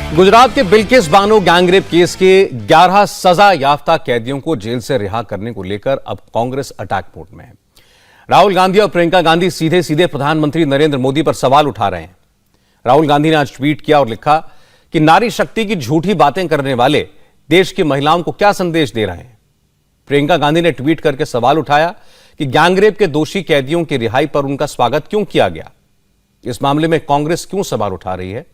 गुजरात के Bilkis Bano gangrape case के 11 सजा याफ्ता कैदियों को जेल से रिहा करने को लेकर अब कांग्रेस अटैक मोड में है। राहुल गांधी और प्रियंका गांधी सीधे सीधे प्रधानमंत्री नरेंद्र मोदी पर सवाल उठा रहे हैं। राहुल गांधी ने आज ट्वीट किया और लिखा कि नारी शक्ति की झूठी बातें करने वाले देश की महिलाओं को क्या संदेश दे रहे हैं। प्रियंका गांधी ने ट्वीट करके सवाल उठाया कि गैंगरेप के दोषी कैदियों की रिहाई पर उनका स्वागत क्यों किया गया। इस मामले में कांग्रेस क्यों सवाल उठा रही है?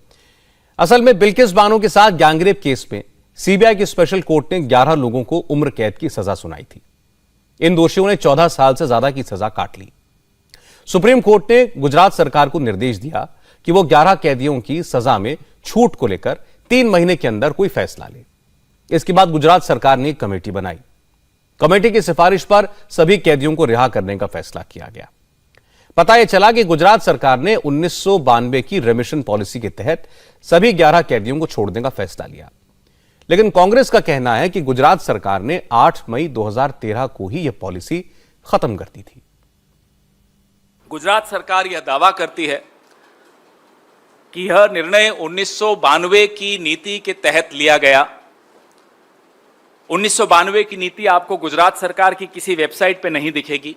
असल में बिल्किस बानो के साथ गैंगरेप केस में सीबीआई की स्पेशल कोर्ट ने 11 लोगों को उम्र कैद की सजा सुनाई थी। इन दोषियों ने 14 साल से ज्यादा की सजा काट ली। सुप्रीम कोर्ट ने गुजरात सरकार को निर्देश दिया कि वो 11 कैदियों की सजा में छूट को लेकर 3 महीने के अंदर कोई फैसला ले। इसके बाद गुजरात सरकार ने एक कमेटी बनाई। कमेटी की सिफारिश पर सभी कैदियों को रिहा करने का फैसला किया गया। पता यह चला कि गुजरात सरकार ने 1992 की रेमिशन पॉलिसी के तहत सभी 11 कैदियों को छोड़ने का फैसला लिया, लेकिन कांग्रेस का कहना है कि गुजरात सरकार ने 8 मई 2013 को ही यह पॉलिसी खत्म कर दी थी। गुजरात सरकार यह दावा करती है कि यह निर्णय 1992 की नीति के तहत लिया गया। 1992 की नीति आपको गुजरात सरकार की किसी वेबसाइट पर नहीं दिखेगी।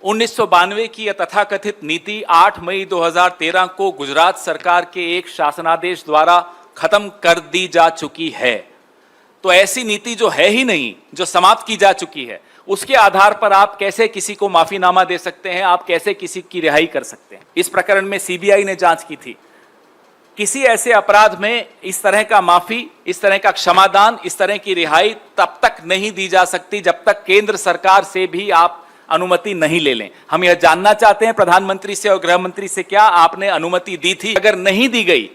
1992 की यह तथाकथित नीति 8 मई 2013 को गुजरात सरकार के एक शासनादेश द्वारा खत्म कर दी जा चुकी है। तो ऐसी नीति जो है ही नहीं, जो समाप्त की जा चुकी है, उसके आधार पर आप कैसे किसी को माफीनामा दे सकते हैं? आप कैसे किसी की रिहाई कर सकते हैं? इस प्रकरण में सीबीआई ने जांच की थी। किसी ऐसे अपराध में इस तरह का माफी, इस तरह का क्षमादान, इस तरह की रिहाई तब तक नहीं दी जा सकती जब तक केंद्र सरकार से भी आप अनुमति नहीं ले लें। हम यह जानना चाहते हैं प्रधानमंत्री से और गृह मंत्री से, क्या आपने अनुमति दी थी? अगर नहीं दी गई,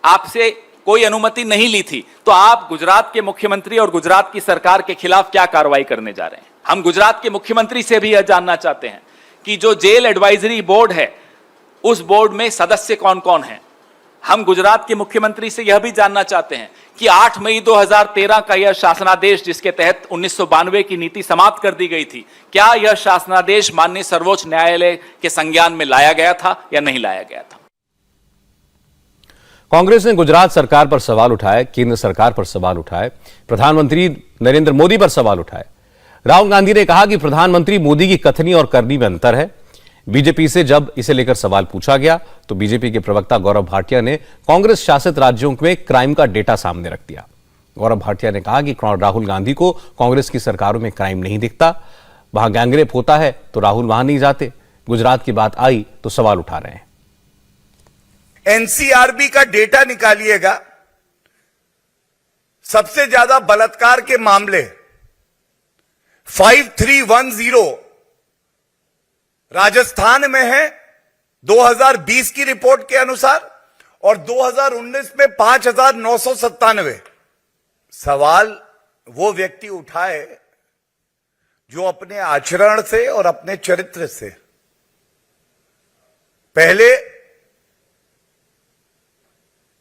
आपसे कोई अनुमति नहीं ली थी, तो आप गुजरात के मुख्यमंत्री और गुजरात की सरकार के खिलाफ क्या कार्रवाई करने जा रहे हैं? हम गुजरात के मुख्यमंत्री से भी यह जानना चाहते हैं कि जो जेल एडवाइजरी बोर्ड है, उस बोर्ड में सदस्य कौन कौन है। हम गुजरात के मुख्यमंत्री से यह भी जानना चाहते हैं कि 8 मई 2013 का यह शासनादेश जिसके तहत 1992 की नीति समाप्त कर दी गई थी, क्या यह शासनादेश माननीय सर्वोच्च न्यायालय के संज्ञान में लाया गया था या नहीं लाया गया था? कांग्रेस ने गुजरात सरकार पर सवाल उठाए, केंद्र सरकार पर सवाल उठाए, प्रधानमंत्री नरेंद्र मोदी पर सवाल उठाए। राहुल गांधी ने कहा कि प्रधानमंत्री मोदी की कथनी और करनी में अंतर है। बीजेपी से जब इसे लेकर सवाल पूछा गया तो बीजेपी के प्रवक्ता गौरव भाटिया ने कांग्रेस शासित राज्यों में क्राइम का डेटा सामने रख दिया। गौरव भाटिया ने कहा कि राहुल गांधी को कांग्रेस की सरकारों में क्राइम नहीं दिखता। वहां गैंगरेप होता है तो राहुल वहां नहीं जाते। गुजरात की बात आई तो सवाल उठा रहे हैं। एनसीआरबी का डेटा निकालिएगा, सबसे ज्यादा बलात्कार के मामले 5310 राजस्थान में है 2020 की रिपोर्ट के अनुसार, और 2019 में 5997। सवाल वो व्यक्ति उठाए जो अपने आचरण से और अपने चरित्र से पहले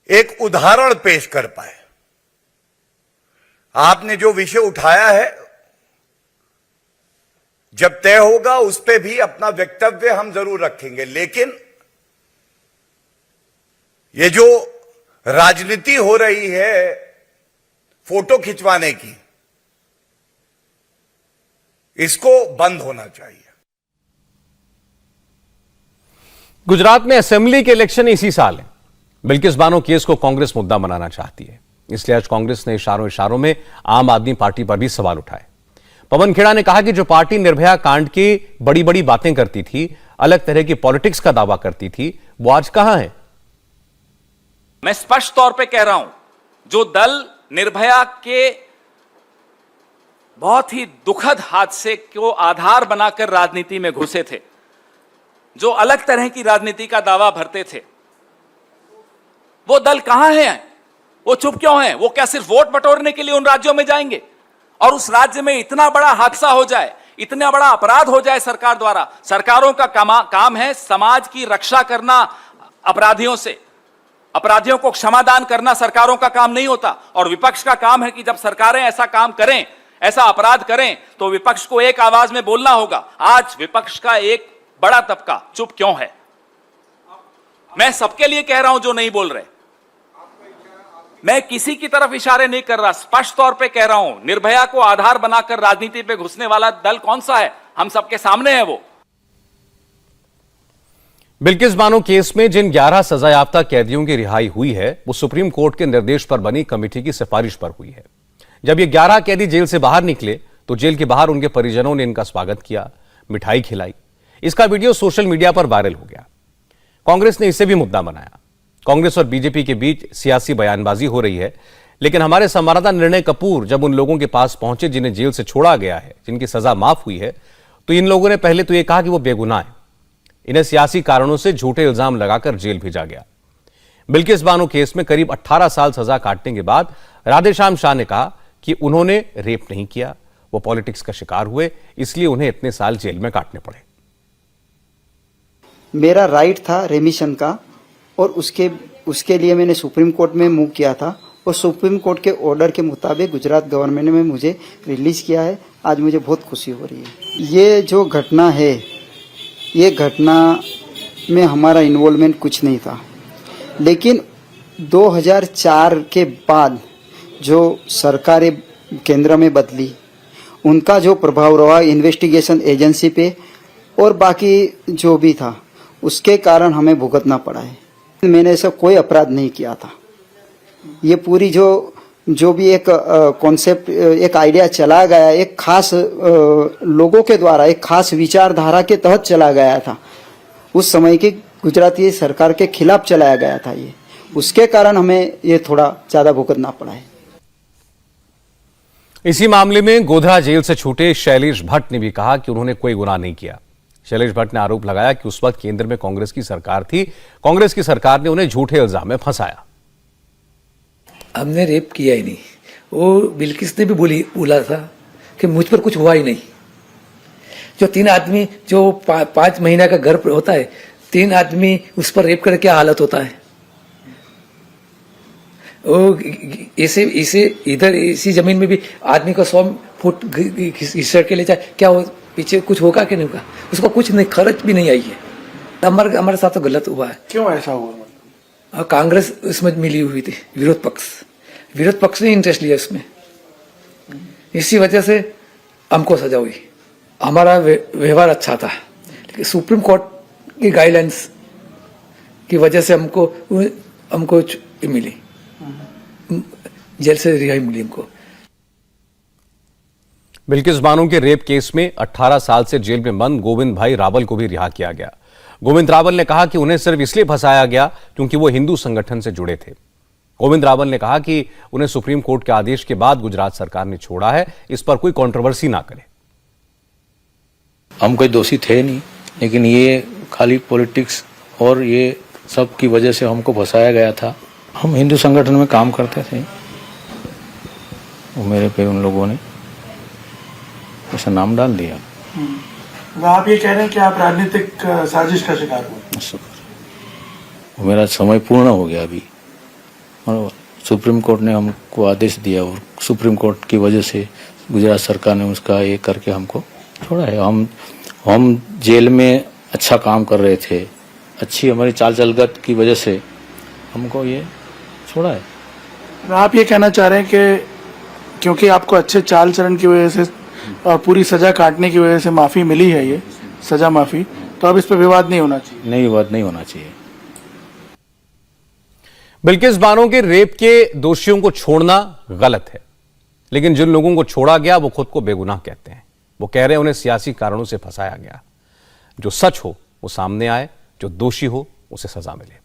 एक उदाहरण पेश कर पाए। आपने जो विषय उठाया है, जब तय होगा उस पे भी अपना वक्तव्य हम जरूर रखेंगे, लेकिन ये जो राजनीति हो रही है फोटो खिंचवाने की, इसको बंद होना चाहिए। गुजरात में असेंबली के इलेक्शन इसी साल है। बिल्किस बानो केस को कांग्रेस मुद्दा बनाना चाहती है, इसलिए आज कांग्रेस ने इशारों में आम आदमी पार्टी पर भी सवाल उठाए। पवन खेड़ा ने कहा कि जो पार्टी निर्भया कांड की बड़ी बड़ी बातें करती थी, अलग तरह की पॉलिटिक्स का दावा करती थी, वो आज कहां है? मैं स्पष्ट तौर पे कह रहा हूं, जो दल निर्भया के बहुत ही दुखद हादसे को आधार बनाकर राजनीति में घुसे थे, जो अलग तरह की राजनीति का दावा भरते थे, वो दल कहां है? वो चुप क्यों है? वो क्या सिर्फ वोट बटोरने के लिए उन राज्यों में जाएंगे और उस राज्य में इतना बड़ा हादसा हो जाए, इतना बड़ा अपराध हो जाए सरकार द्वारा? सरकारों का काम है समाज की रक्षा करना अपराधियों से। अपराधियों को क्षमादान करना सरकारों का काम नहीं होता। और विपक्ष का काम है कि जब सरकारें ऐसा काम करें, ऐसा अपराध करें, तो विपक्ष को एक आवाज में बोलना होगा। आज विपक्ष का एक बड़ा तबका चुप क्यों है? मैं सबके लिए कह रहा हूं जो नहीं बोल रहे। मैं किसी की तरफ इशारे नहीं कर रहा, स्पष्ट तौर पे कह रहा हूं, निर्भया को आधार बनाकर राजनीति पे घुसने वाला दल कौन सा है? हम सबके सामने है वो। बिल्किस बानो केस में जिन 11 सजायाफ्ता कैदियों की रिहाई हुई है वो सुप्रीम कोर्ट के निर्देश पर बनी कमेटी की सिफारिश पर हुई है। जब ये 11 कैदी जेल से बाहर निकले तो जेल के बाहर उनके परिजनों ने इनका स्वागत किया, मिठाई खिलाई। इसका वीडियो सोशल मीडिया पर वायरल हो गया। कांग्रेस ने इसे भी मुद्दा बनाया। कांग्रेस और बीजेपी के बीच सियासी बयानबाजी हो रही है, लेकिन हमारे संवाददाता निर्णय कपूर जब उन लोगों के पास पहुंचे जिन्हें जेल से छोड़ा गया है, जिनकी सजा माफ हुई है, तो इन लोगों ने पहले तो यह कहा कि वो बेगुनाह हैं। इन्हें सियासी कारणों से झूठे इल्जाम लगाकर जेल भेजा गया। बिल्किस बानो केस में करीब 18 साल सजा काटने के बाद राधेश्याम शाह ने कहा कि उन्होंने रेप नहीं किया, वो पॉलिटिक्स का शिकार हुए, इसलिए उन्हें इतने साल जेल में काटने पड़े। मेरा राइट था रेमिशन का और उसके लिए मैंने सुप्रीम कोर्ट में मूव किया था और सुप्रीम कोर्ट के ऑर्डर के मुताबिक गुजरात गवर्नमेंट ने मुझे रिलीज किया है। आज मुझे बहुत खुशी हो रही है। ये जो घटना है, ये घटना में हमारा इन्वॉल्वमेंट कुछ नहीं था, लेकिन 2004 के बाद जो सरकारें केंद्र में बदली, उनका जो प्रभाव रहा इन्वेस्टिगेशन एजेंसी पे और बाकी जो भी था, उसके कारण हमें भुगतना पड़ा है। मैंने ऐसा कोई अपराध नहीं किया था। ये पूरी जो भी एक कॉन्सेप्ट, एक आइडिया चला गया, एक खास लोगों के द्वारा, एक खास विचारधारा के तहत चला गया था। उस समय की गुजराती सरकार के खिलाफ चलाया गया था ये, उसके कारण हमें ये थोड़ा ज्यादा भुगतना पड़ा है। इसी मामले में गोधरा जेल से छूटे शैलेश भट्ट ने भी कहा कि उन्होंने कोई गुनाह नहीं किया। शैलेश भट्ट ने आरोप लगाया कि उस वक्त केंद्र में कांग्रेस की सरकार थी, कांग्रेस की सरकार ने उन्हें झूठे इल्जाम में फंसाया। हमने रेप किया ही नहीं। वो बिल्किस ने भी बोला था कि मुझ पर कुछ हुआ ही नहीं। जो 3 आदमी जो 5 महीना का घर होता है, 3 आदमी उस पर रेप करे, क्या हालत होता है। वो इसे इधर इसी जमीन में भी आदमी को 100 फुट घिसट के ले जाए, क्या वो पीछे कुछ होगा कि नहीं होगा? उसको कुछ नहीं, खर्च भी नहीं आई है। हमारे साथ तो गलत हुआ है। क्यों ऐसा हुआ? कांग्रेस इसमें मिली हुई थी, विरोध पक्ष ने इंटरेस्ट लिया इसमें, इसी वजह से हमको सजा हुई। हमारा व्यवहार अच्छा था, लेकिन सुप्रीम कोर्ट की गाइडलाइंस की वजह से हमको मिली, जेल से रिहाई मिली हमको। बिल्किस बानो के रेप केस में 18 साल से जेल में बंद गोविंद भाई रावल को भी रिहा किया गया। गोविंद रावल ने कहा कि उन्हें सिर्फ इसलिए फंसाया गया क्योंकि वो हिंदू संगठन से जुड़े थे। गोविंद रावल ने कहा कि उन्हें सुप्रीम कोर्ट के आदेश के बाद गुजरात सरकार ने छोड़ा है, इस पर कोई कंट्रोवर्सी ना करे। हम कोई दोषी थे नहीं, लेकिन ये खाली पॉलिटिक्स और ये सब की वजह से हमको फंसाया गया था। हम हिंदू संगठन में काम करते थे, वो मेरे पे उन लोगों ने ऐसा नाम डाल दिया। आप ये कह रहे हैं कि आप राजनीतिक साजिश का शिकार हुए? मेरा समय पूर्ण हो गया अभी, और सुप्रीम कोर्ट ने हमको आदेश दिया और सुप्रीम कोर्ट की वजह से गुजरात सरकार ने उसका ये करके हमको छोड़ा है। हम जेल में अच्छा काम कर रहे थे, अच्छी हमारी चाल चलगत की वजह से हमको ये छोड़ा है। आप ये कहना चाह रहे हैं कि क्योंकि आपको अच्छे चाल चलन की वजह से और पूरी सजा काटने की वजह से माफी मिली है, ये सजा माफी, तो अब इस पर विवाद नहीं होना चाहिए? नहीं, विवाद नहीं होना चाहिए। बिल्किस बानो के रेप के दोषियों को छोड़ना गलत है, लेकिन जिन लोगों को छोड़ा गया वो खुद को बेगुनाह कहते हैं। वो कह रहे हैं उन्हें सियासी कारणों से फंसाया गया। जो सच हो वो सामने आए, जो दोषी हो उसे सजा मिले।